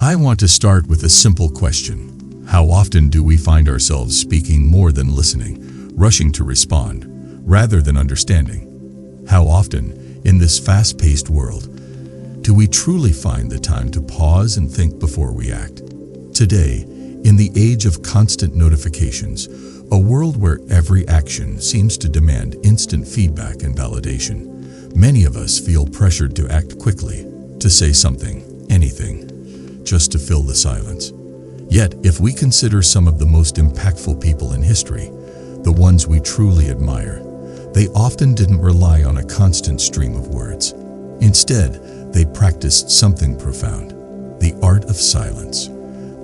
I want to start with a simple question. How often do we find ourselves speaking more than listening, rushing to respond, rather than understanding? How often, in this fast-paced world, do we truly find the time to pause and think before we act? Today, in the age of constant notifications, a world where every action seems to demand instant feedback and validation, many of us feel pressured to act quickly, to say something, anything, just to fill the silence. Yet, if we consider some of the most impactful people in history, the ones we truly admire, they often didn't rely on a constant stream of words. Instead, they practiced something profound, the art of silence.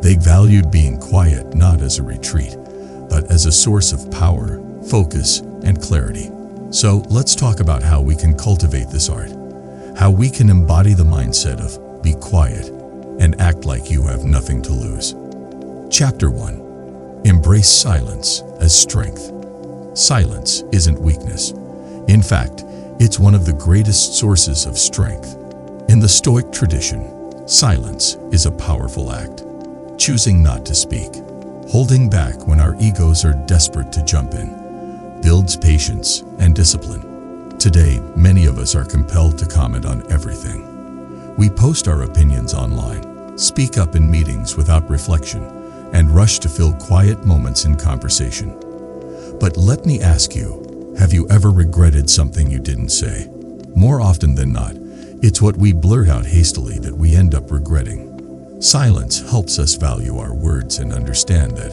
They valued being quiet not as a retreat, but as a source of power, focus, and clarity. So let's talk about how we can cultivate this art, how we can embody the mindset of be quiet and act like you have nothing to lose. Chapter 1. Embrace silence as strength. Silence isn't weakness. In fact, it's one of the greatest sources of strength. In the Stoic tradition, silence is a powerful act. Choosing not to speak, holding back when our egos are desperate to jump in, builds patience and discipline. Today, many of us are compelled to comment on everything. We post our opinions online, speak up in meetings without reflection, and rush to fill quiet moments in conversation. But let me ask you, have you ever regretted something you didn't say? More often than not, it's what we blurt out hastily that we end up regretting. Silence helps us value our words and understand that,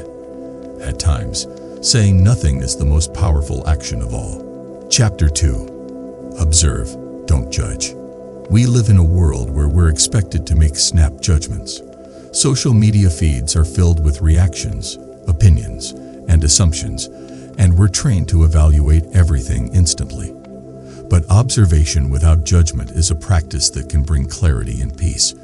at times, saying nothing is the most powerful action of all. Chapter 2. Observe, don't judge. We live in a world where we're expected to make snap judgments. Social media feeds are filled with reactions, opinions, and assumptions, and we're trained to evaluate everything instantly. But observation without judgment is a practice that can bring clarity and peace.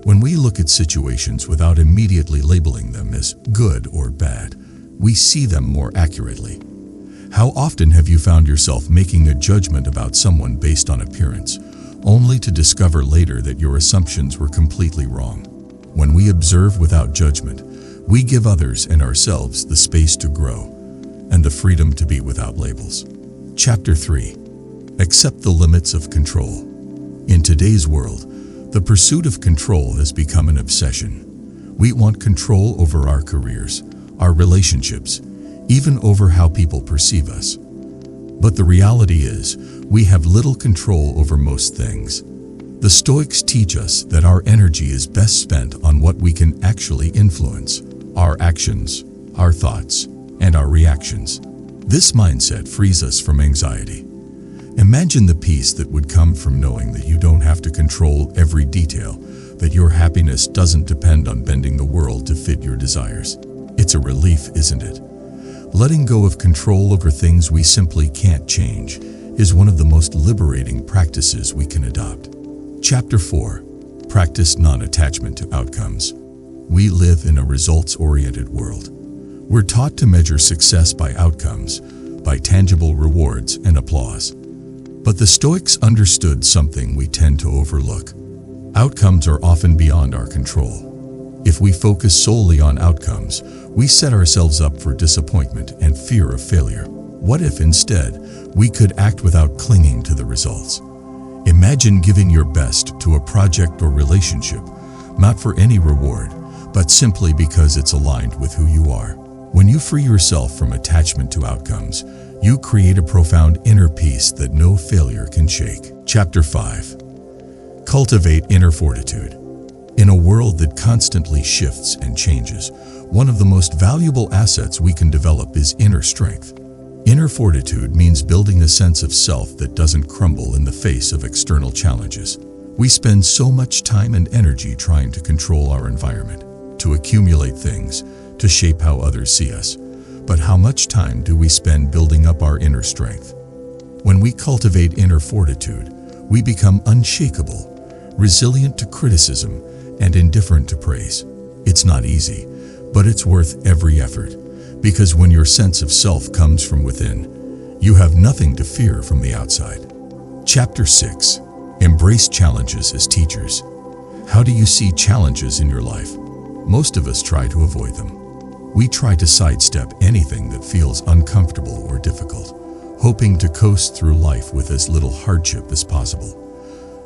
When we look at situations without immediately labeling them as good or bad, we see them more accurately. How often have you found yourself making a judgment about someone based on appearance, only to discover later that your assumptions were completely wrong? When we observe without judgment, we give others and ourselves the space to grow and the freedom to be without labels. Chapter 3. Accept the limits of control. In today's world, the pursuit of control has become an obsession. We want control over our careers, our relationships, even over how people perceive us. But the reality is, we have little control over most things. The Stoics teach us that our energy is best spent on what we can actually influence: our actions, our thoughts, and our reactions. This mindset frees us from anxiety. Imagine the peace that would come from knowing that you don't have to control every detail, that your happiness doesn't depend on bending the world to fit your desires. It's a relief, isn't it? Letting go of control over things we simply can't change is one of the most liberating practices we can adopt. Chapter 4. Practice non-attachment to outcomes. We live in a results-oriented world. We're taught to measure success by outcomes, by tangible rewards and applause. But the Stoics understood something we tend to overlook. Outcomes are often beyond our control. If we focus solely on outcomes, we set ourselves up for disappointment and fear of failure. What if instead, we could act without clinging to the results? Imagine giving your best to a project or relationship, not for any reward, but simply because it's aligned with who you are. When you free yourself from attachment to outcomes, you create a profound inner peace that no failure can shake. Chapter 5. Cultivate inner fortitude. In a world that constantly shifts and changes, one of the most valuable assets we can develop is inner strength. Inner fortitude means building a sense of self that doesn't crumble in the face of external challenges. We spend so much time and energy trying to control our environment, to accumulate things, to shape how others see us. But how much time do we spend building up our inner strength? When we cultivate inner fortitude, we become unshakable, resilient to criticism, and indifferent to praise. It's not easy, but it's worth every effort, because when your sense of self comes from within, you have nothing to fear from the outside. Chapter 6. Embrace challenges as teachers. How do you see challenges in your life? most of us try to avoid them. We try to sidestep anything that feels uncomfortable or difficult, hoping to coast through life with as little hardship as possible.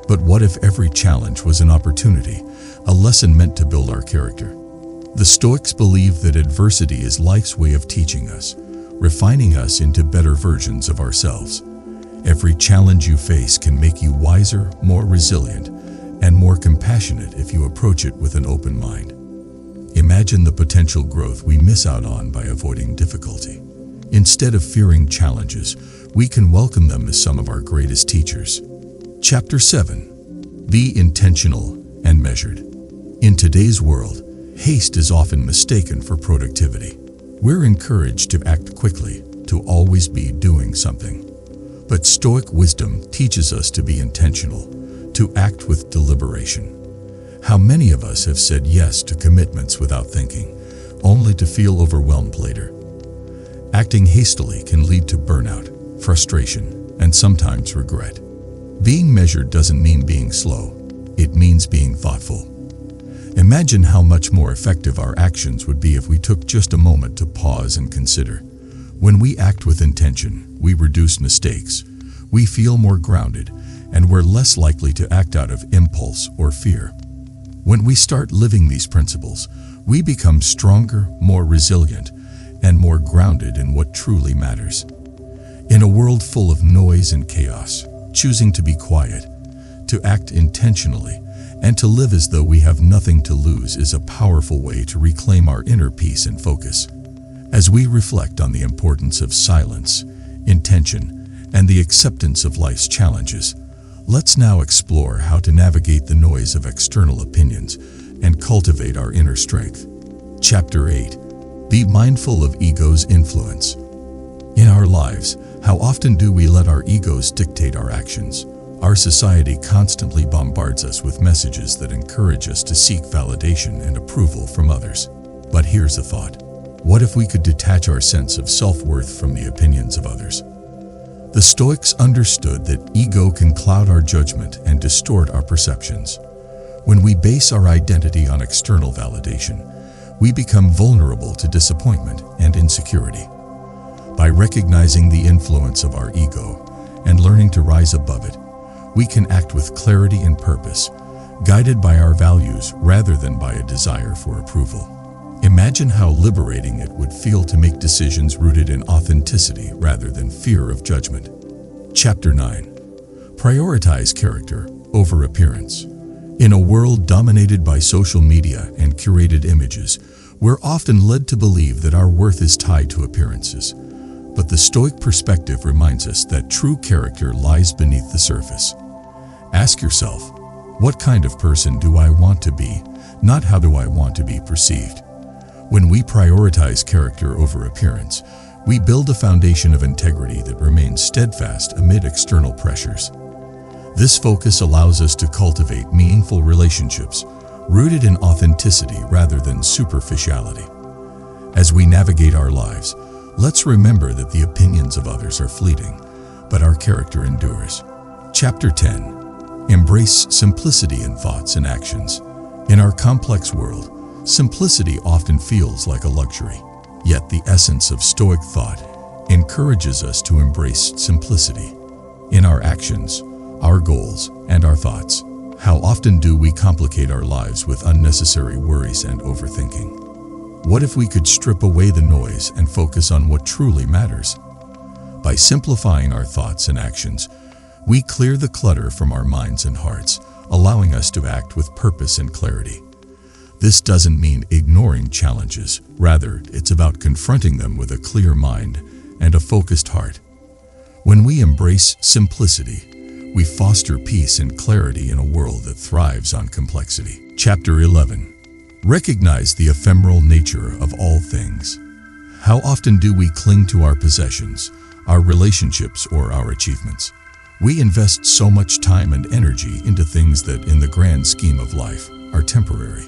But what if every challenge was an opportunity, a lesson meant to build our character? The Stoics believe that adversity is life's way of teaching us, refining us into better versions of ourselves. Every challenge you face can make you wiser, more resilient, and more compassionate if you approach it with an open mind. Imagine the potential growth we miss out on by avoiding difficulty. Instead of fearing challenges, we can welcome them as some of our greatest teachers. Chapter 7. Be intentional and measured. In today's world, haste is often mistaken for productivity. We're encouraged to act quickly, to always be doing something. But Stoic wisdom teaches us to be intentional, to act with deliberation. How many of us have said yes to commitments without thinking, only to feel overwhelmed later? Acting hastily can lead to burnout, frustration, and sometimes regret. Being measured doesn't mean being slow, it means being thoughtful. Imagine how much more effective our actions would be if we took just a moment to pause and consider. When we act with intention, we reduce mistakes, we feel more grounded, and we're less likely to act out of impulse or fear. When we start living these principles, we become stronger, more resilient, and more grounded in what truly matters. In a world full of noise and chaos, choosing to be quiet, to act intentionally, and to live as though we have nothing to lose is a powerful way to reclaim our inner peace and focus. As we reflect on the importance of silence, intention, and the acceptance of life's challenges, let's now explore how to navigate the noise of external opinions and cultivate our inner strength. Chapter 8. Be mindful of ego's influence. In our lives, how often do we let our egos dictate our actions? Our society constantly bombards us with messages that encourage us to seek validation and approval from others. But here's a thought. What if we could detach our sense of self-worth from the opinions of others? The Stoics understood that ego can cloud our judgment and distort our perceptions. When we base our identity on external validation, we become vulnerable to disappointment and insecurity. By recognizing the influence of our ego and learning to rise above it, we can act with clarity and purpose, guided by our values rather than by a desire for approval. Imagine how liberating it would feel to make decisions rooted in authenticity rather than fear of judgment. Chapter 9. Prioritize character over appearance. In a world dominated by social media and curated images, we're often led to believe that our worth is tied to appearances. But the Stoic perspective reminds us that true character lies beneath the surface. Ask yourself, what kind of person do I want to be, not how do I want to be perceived? When we prioritize character over appearance, we build a foundation of integrity that remains steadfast amid external pressures. This focus allows us to cultivate meaningful relationships, rooted in authenticity rather than superficiality. As we navigate our lives, let's remember that the opinions of others are fleeting, but our character endures. Chapter 10. Embrace simplicity in thoughts and actions. In our complex world, simplicity often feels like a luxury. Yet the essence of Stoic thought encourages us to embrace simplicity. In our actions, our goals, and our thoughts, how often do we complicate our lives with unnecessary worries and overthinking? What if we could strip away the noise and focus on what truly matters? By simplifying our thoughts and actions, we clear the clutter from our minds and hearts, allowing us to act with purpose and clarity. This doesn't mean ignoring challenges. Rather, it's about confronting them with a clear mind and a focused heart. When we embrace simplicity, we foster peace and clarity in a world that thrives on complexity. Chapter 11. Recognize the ephemeral nature of all things. How often do we cling to our possessions, our relationships, or our achievements? We invest so much time and energy into things that, in the grand scheme of life, are temporary.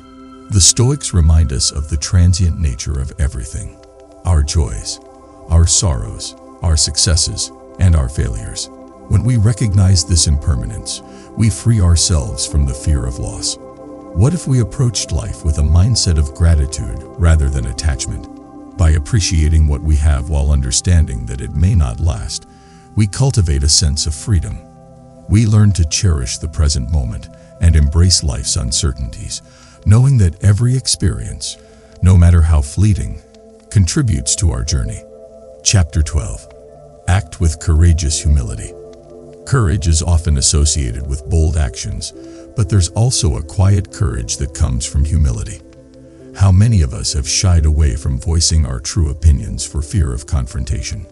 The Stoics remind us of the transient nature of everything: our joys, our sorrows, our successes, and our failures. When we recognize this impermanence, we free ourselves from the fear of loss. What if we approached life with a mindset of gratitude rather than attachment? By appreciating what we have while understanding that it may not last, we cultivate a sense of freedom. We learn to cherish the present moment and embrace life's uncertainties, knowing that every experience, no matter how fleeting, contributes to our journey. Chapter 12. Act with courageous humility. Courage is often associated with bold actions, but there's also a quiet courage that comes from humility. How many of us have shied away from voicing our true opinions for fear of confrontation?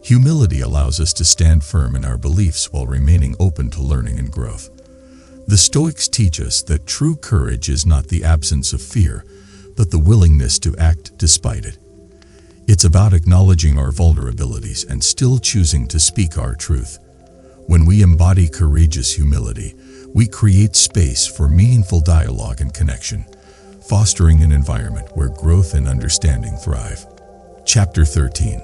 Humility allows us to stand firm in our beliefs while remaining open to learning and growth. The Stoics teach us that true courage is not the absence of fear, but the willingness to act despite it. It's about acknowledging our vulnerabilities and still choosing to speak our truth. When we embody courageous humility, we create space for meaningful dialogue and connection, fostering an environment where growth and understanding thrive. Chapter 13.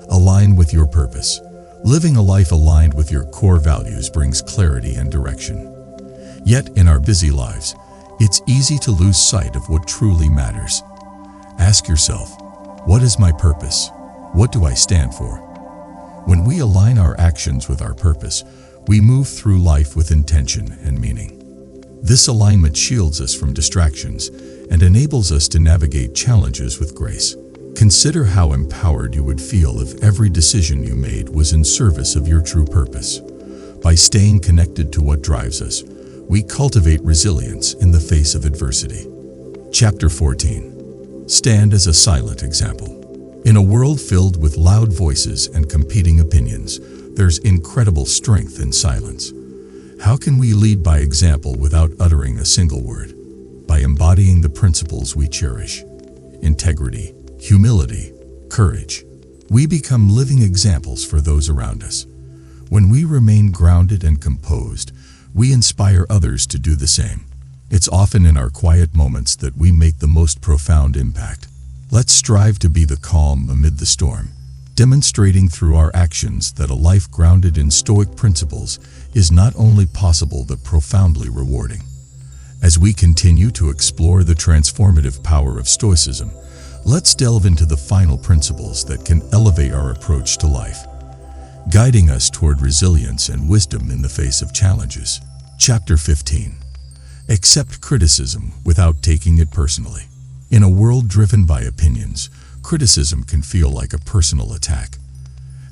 Align with your purpose. Living a life aligned with your core values brings clarity and direction. Yet, in our busy lives, it's easy to lose sight of what truly matters. Ask yourself, what is my purpose? What do I stand for? When we align our actions with our purpose, we move through life with intention and meaning. This alignment shields us from distractions and enables us to navigate challenges with grace. Consider how empowered you would feel if every decision you made was in service of your true purpose. By staying connected to what drives us, we cultivate resilience in the face of adversity. Chapter 14. Stand as a silent example. In a world filled with loud voices and competing opinions, there's incredible strength in silence. How can we lead by example without uttering a single word? By embodying the principles we cherish: integrity, humility, courage. We become living examples for those around us. When we remain grounded and composed, we inspire others to do the same. It's often in our quiet moments that we make the most profound impact. Let's strive to be the calm amid the storm, demonstrating through our actions that a life grounded in Stoic principles is not only possible but profoundly rewarding. As we continue to explore the transformative power of Stoicism, let's delve into the final principles that can elevate our approach to life, guiding us toward resilience and wisdom in the face of challenges. Chapter 15. Accept criticism without taking it personally. In a world driven by opinions, criticism can feel like a personal attack.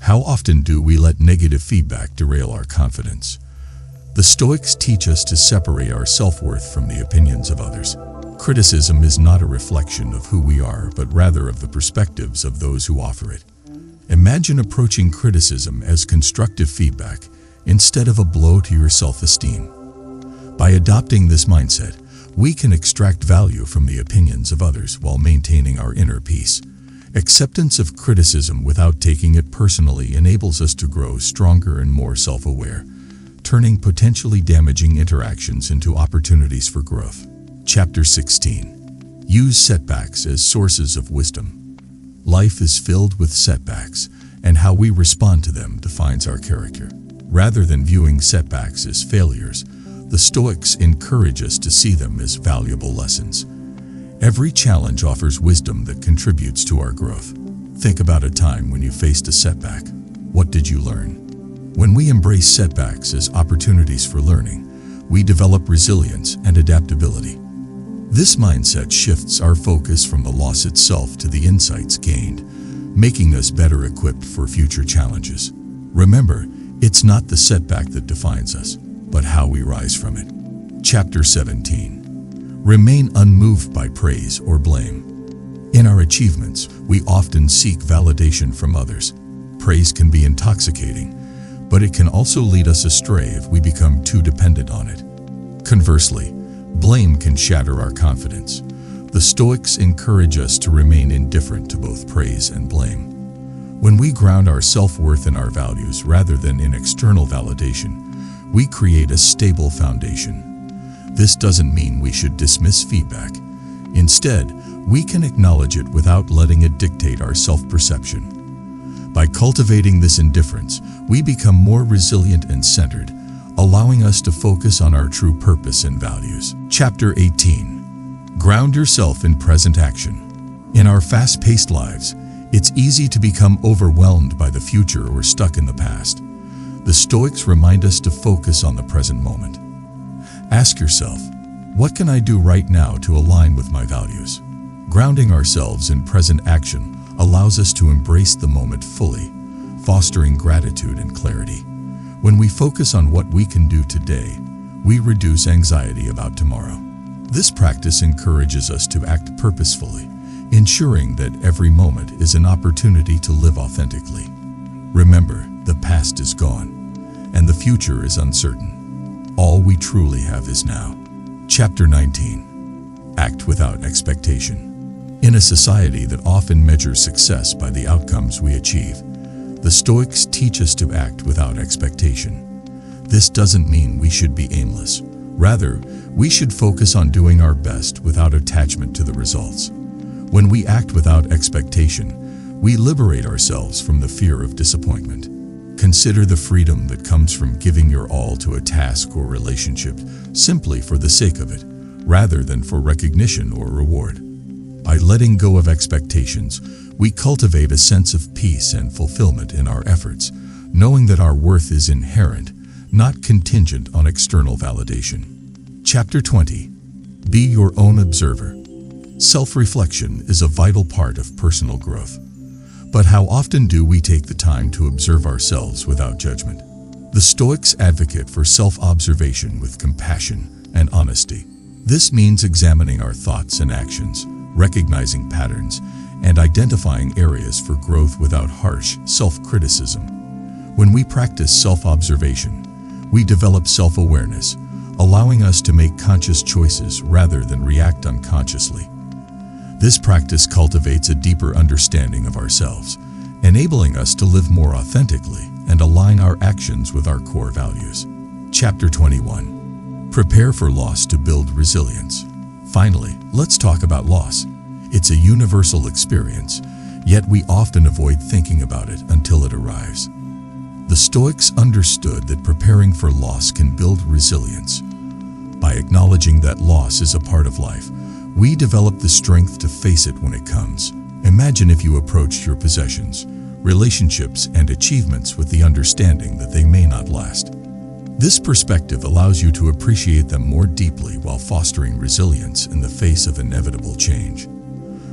How often do we let negative feedback derail our confidence? The Stoics teach us to separate our self-worth from the opinions of others. Criticism is not a reflection of who we are, but rather of the perspectives of those who offer it. Imagine approaching criticism as constructive feedback instead of a blow to your self-esteem. By adopting this mindset, we can extract value from the opinions of others while maintaining our inner peace. Acceptance of criticism without taking it personally enables us to grow stronger and more self-aware, turning potentially damaging interactions into opportunities for growth. Chapter 16. Use setbacks as sources of wisdom. Life is filled with setbacks, and how we respond to them defines our character. Rather than viewing setbacks as failures, the Stoics encourage us to see them as valuable lessons. Every challenge offers wisdom that contributes to our growth. Think about a time when you faced a setback. What did you learn? When we embrace setbacks as opportunities for learning, we develop resilience and adaptability. This mindset shifts our focus from the loss itself to the insights gained, making us better equipped for future challenges. Remember, it's not the setback that defines us, but how we rise from it. Chapter 17. Remain unmoved by praise or blame. In our achievements, we often seek validation from others. Praise can be intoxicating, but it can also lead us astray if we become too dependent on it. Conversely, blame can shatter our confidence. The Stoics encourage us to remain indifferent to both praise and blame. When we ground our self-worth in our values rather than in external validation, we create a stable foundation. This doesn't mean we should dismiss feedback. Instead, we can acknowledge it without letting it dictate our self-perception. By cultivating this indifference, we become more resilient and centered, allowing us to focus on our true purpose and values. Chapter 18. Ground yourself in present action. In our fast-paced lives, it's easy to become overwhelmed by the future or stuck in the past. The Stoics remind us to focus on the present moment. Ask yourself, what can I do right now to align with my values? Grounding ourselves in present action allows us to embrace the moment fully, fostering gratitude and clarity. When we focus on what we can do today, we reduce anxiety about tomorrow. This practice encourages us to act purposefully, ensuring that every moment is an opportunity to live authentically. Remember, the past is gone, and the future is uncertain. All we truly have is now. Chapter 19. Act without expectation. In a society that often measures success by the outcomes we achieve, the Stoics teach us to act without expectation. This doesn't mean we should be aimless. Rather, we should focus on doing our best without attachment to the results. When we act without expectation, we liberate ourselves from the fear of disappointment. Consider the freedom that comes from giving your all to a task or relationship simply for the sake of it, rather than for recognition or reward. By letting go of expectations, we cultivate a sense of peace and fulfillment in our efforts, knowing that our worth is inherent, not contingent on external validation. Chapter 20. Be your own observer. Self-reflection is a vital part of personal growth. But how often do we take the time to observe ourselves without judgment? The Stoics advocate for self-observation with compassion and honesty. This means examining our thoughts and actions, recognizing patterns, and identifying areas for growth without harsh self-criticism. When we practice self-observation, we develop self-awareness, allowing us to make conscious choices rather than react unconsciously. This practice cultivates a deeper understanding of ourselves, enabling us to live more authentically and align our actions with our core values. Chapter 21. Prepare for loss to build resilience. Finally, let's talk about loss. It's a universal experience, yet we often avoid thinking about it until it arrives. The Stoics understood that preparing for loss can build resilience. By acknowledging that loss is a part of life, we develop the strength to face it when it comes. Imagine if you approached your possessions, relationships, and achievements with the understanding that they may not last. This perspective allows you to appreciate them more deeply while fostering resilience in the face of inevitable change.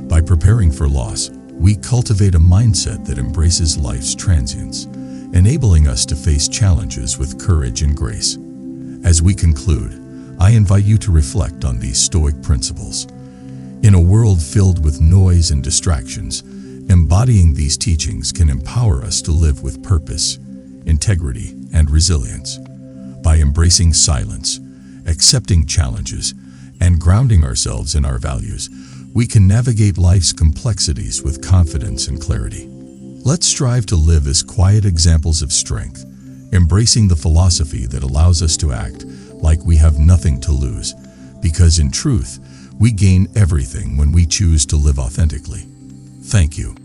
By preparing for loss, we cultivate a mindset that embraces life's transience, enabling us to face challenges with courage and grace. As we conclude, I invite you to reflect on these Stoic principles. In a world filled with noise and distractions, embodying these teachings can empower us to live with purpose, integrity, and resilience. By embracing silence, accepting challenges, and grounding ourselves in our values, we can navigate life's complexities with confidence and clarity. Let's strive to live as quiet examples of strength, embracing the philosophy that allows us to act like we have nothing to lose, because in truth, we gain everything when we choose to live authentically. Thank you.